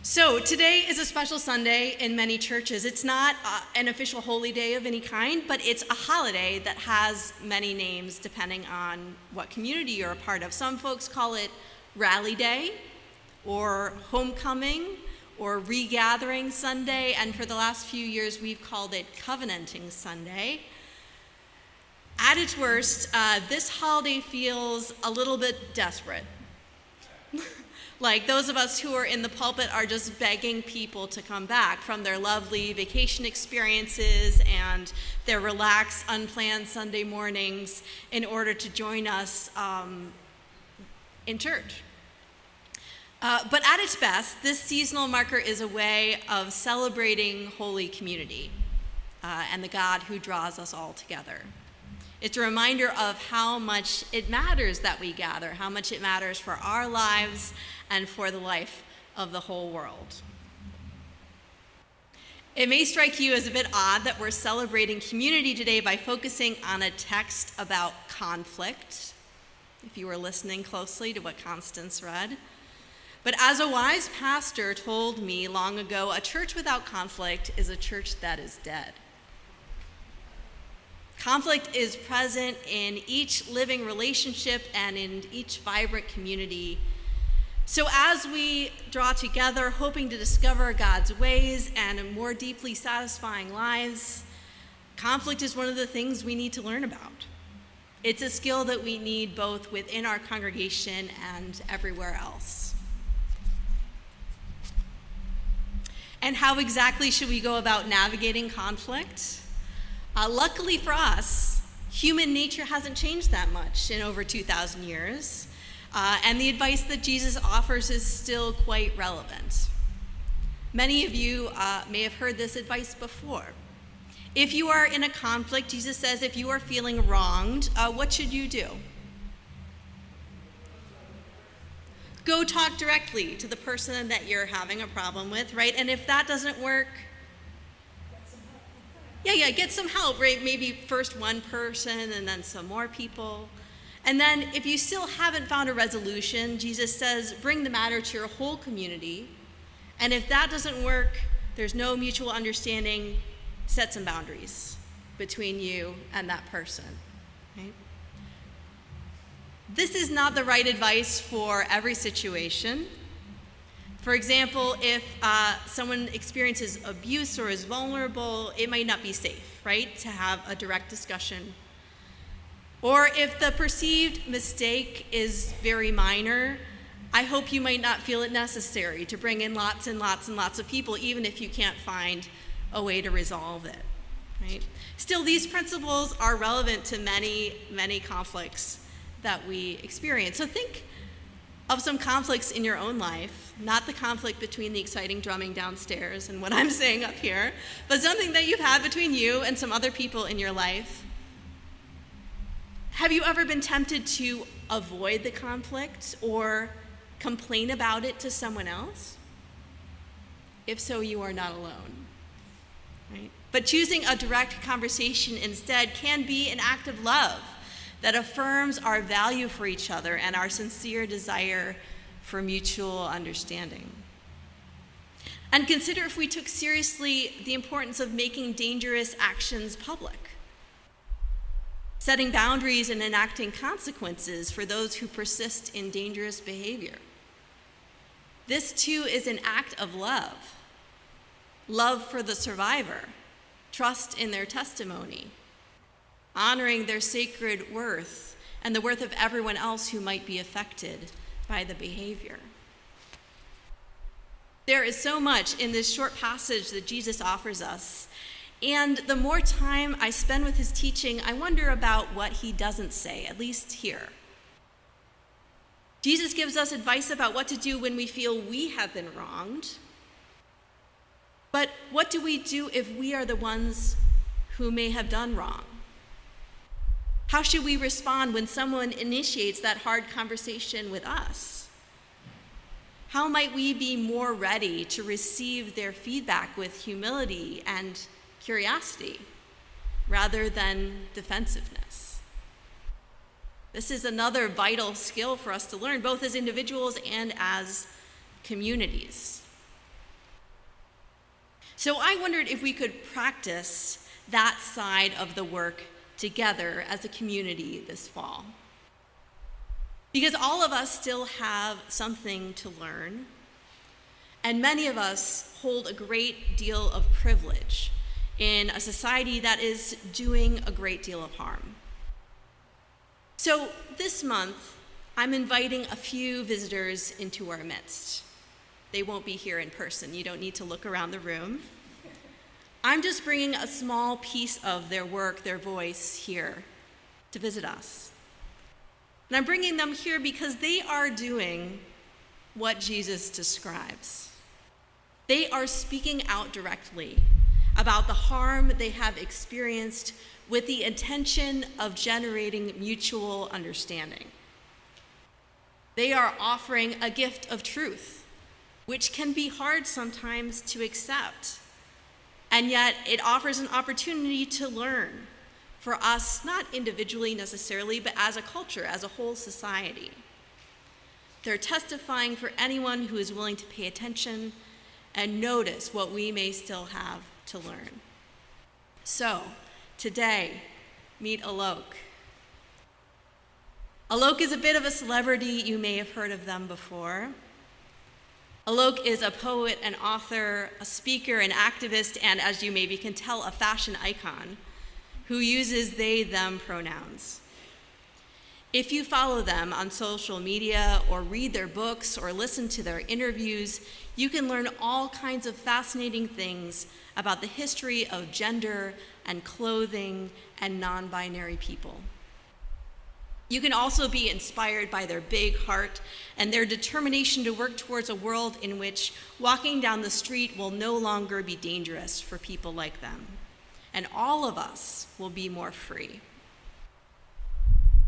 So today is a special Sunday in many churches. It's not an official holy day of any kind, but it's a holiday that has many names depending on what community you're a part of. Some folks call it Rally Day, or Homecoming, or Regathering Sunday, and for the last few years we've called it Covenanting Sunday. At its worst, this holiday feels a little bit desperate. Like those of us who are in the pulpit are just begging people to come back from their lovely vacation experiences and their relaxed, unplanned Sunday mornings in order to join us in church. But at its best, this seasonal marker is a way of celebrating Holy Community and the God who draws us all together. It's a reminder of how much it matters that we gather, how much it matters for our lives and for the life of the whole world. It may strike you as a bit odd that we're celebrating community today by focusing on a text about conflict, if you were listening closely to what Constance read. But as a wise pastor told me long ago, a church without conflict is a church that is dead. Conflict is present in each living relationship and in each vibrant community. So as we draw together, hoping to discover God's ways and more deeply satisfying lives, conflict is one of the things we need to learn about. It's a skill that we need both within our congregation and everywhere else. And how exactly should we go about navigating conflict? Luckily for us, human nature hasn't changed that much in over 2,000 years, and the advice that Jesus offers is still quite relevant. Many of you may have heard this advice before. If you are in a conflict, Jesus says, if you are feeling wronged, what should you do? Go talk directly to the person that you're having a problem with, right? And if that doesn't work, get some help, right? Maybe first one person and then some more people. And then if you still haven't found a resolution, Jesus says, bring the matter to your whole community. And if that doesn't work, there's no mutual understanding, set some boundaries between you and that person, right? This is not the right advice for every situation. For example, if someone experiences abuse or is vulnerable, it might not be safe, right, to have a direct discussion. Or if the perceived mistake is very minor, I hope you might not feel it necessary to bring in lots and lots and lots of people, even if you can't find a way to resolve it, right? Still, these principles are relevant to many, many conflicts that we experience. So think of some conflicts in your own life, not the conflict between the exciting drumming downstairs and what I'm saying up here, but something that you've had between you and some other people in your life. Have you ever been tempted to avoid the conflict or complain about it to someone else? If so, you are not alone, right? But choosing a direct conversation instead can be an act of love that affirms our value for each other and our sincere desire for mutual understanding. And consider if we took seriously the importance of making dangerous actions public, setting boundaries and enacting consequences for those who persist in dangerous behavior. This too is an act of love. Love for the survivor, trust in their testimony, honoring their sacred worth and the worth of everyone else who might be affected by the behavior. There is so much in this short passage that Jesus offers us, and the more time I spend with his teaching, I wonder about what he doesn't say, at least here. Jesus gives us advice about what to do when we feel we have been wronged, but what do we do if we are the ones who may have done wrong? How should we respond when someone initiates that hard conversation with us? How might we be more ready to receive their feedback with humility and curiosity rather than defensiveness? This is another vital skill for us to learn, both as individuals and as communities. So I wondered if we could practice that side of the work together as a community this fall. Because all of us still have something to learn, and many of us hold a great deal of privilege in a society that is doing a great deal of harm. So this month, I'm inviting a few visitors into our midst. They won't be here in person. You don't need to look around the room. I'm just bringing a small piece of their work, their voice here to visit us. And I'm bringing them here because they are doing what Jesus describes. They are speaking out directly about the harm they have experienced with the intention of generating mutual understanding. They are offering a gift of truth, which can be hard sometimes to accept. And yet it offers an opportunity to learn for us, not individually necessarily, but as a culture, as a whole society. They're testifying for anyone who is willing to pay attention and notice what we may still have to learn. So, today, meet Alok. Alok is a bit of a celebrity. You may have heard of them before. Alok is a poet, an author, a speaker, an activist, and as you maybe can tell, a fashion icon who uses they, them pronouns. If you follow them on social media or read their books or listen to their interviews, you can learn all kinds of fascinating things about the history of gender and clothing and non-binary people. You can also be inspired by their big heart and their determination to work towards a world in which walking down the street will no longer be dangerous for people like them, and all of us will be more free.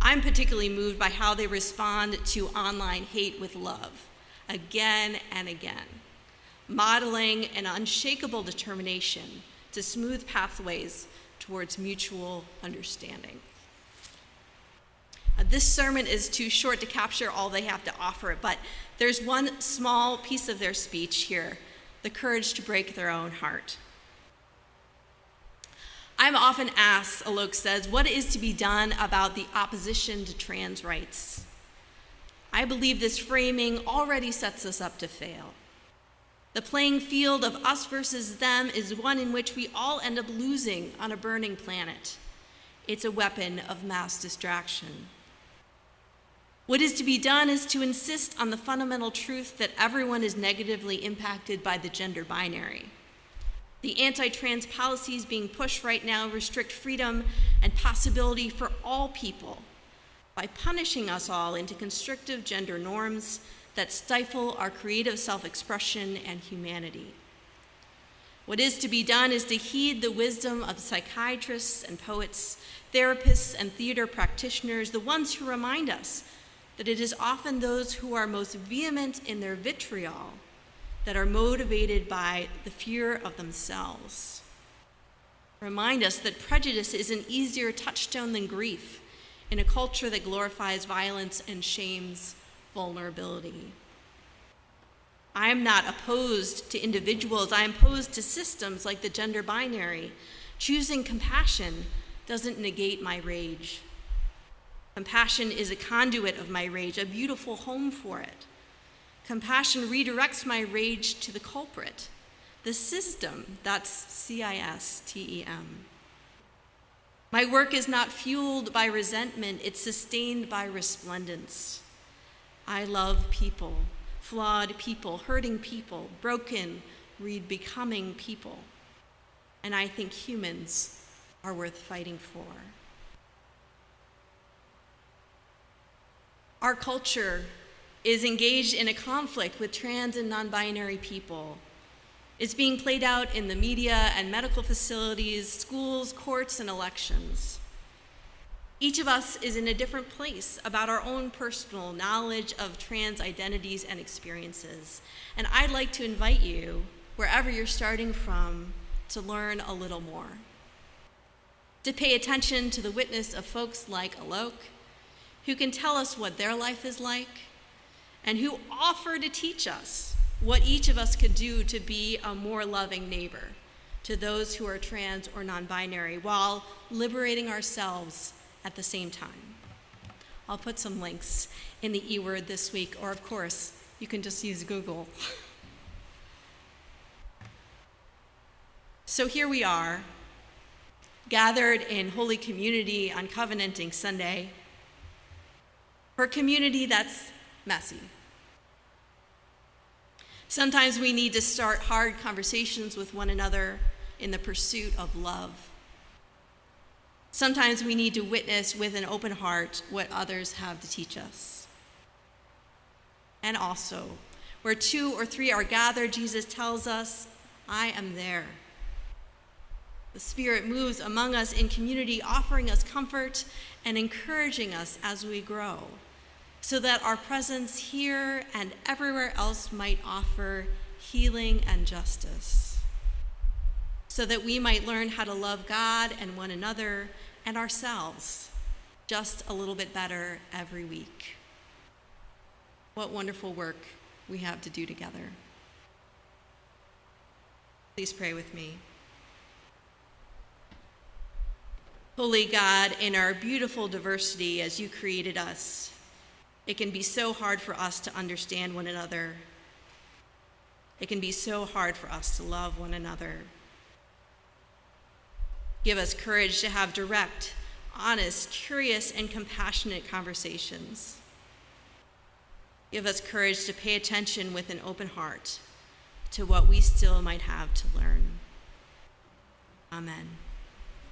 I'm particularly moved by how they respond to online hate with love, again and again, modeling an unshakable determination to smooth pathways towards mutual understanding. This sermon is too short to capture all they have to offer, but there's one small piece of their speech here, the courage to break their own heart. I'm often asked, Alok says, what is to be done about the opposition to trans rights? I believe this framing already sets us up to fail. The playing field of us versus them is one in which we all end up losing on a burning planet. It's a weapon of mass distraction. What is to be done is to insist on the fundamental truth that everyone is negatively impacted by the gender binary. The anti-trans policies being pushed right now restrict freedom and possibility for all people by punishing us all into constrictive gender norms that stifle our creative self-expression and humanity. What is to be done is to heed the wisdom of psychiatrists and poets, therapists and theater practitioners, the ones who remind us that it is often those who are most vehement in their vitriol that are motivated by the fear of themselves. Remind us that prejudice is an easier touchstone than grief in a culture that glorifies violence and shames vulnerability. I am not opposed to individuals. I am opposed to systems like the gender binary. Choosing compassion doesn't negate my rage. Compassion is a conduit of my rage, a beautiful home for it. Compassion redirects my rage to the culprit, the system, that's C-I-S-T-E-M. My work is not fueled by resentment, it's sustained by resplendence. I love people, flawed people, hurting people, broken, becoming people. And I think humans are worth fighting for. Our culture is engaged in a conflict with trans and non-binary people. It's being played out in the media and medical facilities, schools, courts, and elections. Each of us is in a different place about our own personal knowledge of trans identities and experiences. And I'd like to invite you, wherever you're starting from, to learn a little more. To pay attention to the witness of folks like Alok, who can tell us what their life is like, and who offer to teach us what each of us could do to be a more loving neighbor to those who are trans or non-binary while liberating ourselves at the same time. I'll put some links in the eWord this week, or of course, you can just use Google. So here we are, gathered in Holy Community on Covenanting Sunday, for a community that's messy. Sometimes we need to start hard conversations with one another in the pursuit of love. Sometimes we need to witness with an open heart what others have to teach us. And also, where 2 or 3 are gathered, Jesus tells us, I am there. The Spirit moves among us in community, offering us comfort and encouraging us as we grow, so that our presence here and everywhere else might offer healing and justice, so that we might learn how to love God and one another and ourselves just a little bit better every week. What wonderful work we have to do together. Please pray with me. Holy God, in our beautiful diversity as you created us, it can be so hard for us to understand one another. It can be so hard for us to love one another. Give us courage to have direct, honest, curious, and compassionate conversations. Give us courage to pay attention with an open heart to what we still might have to learn. Amen.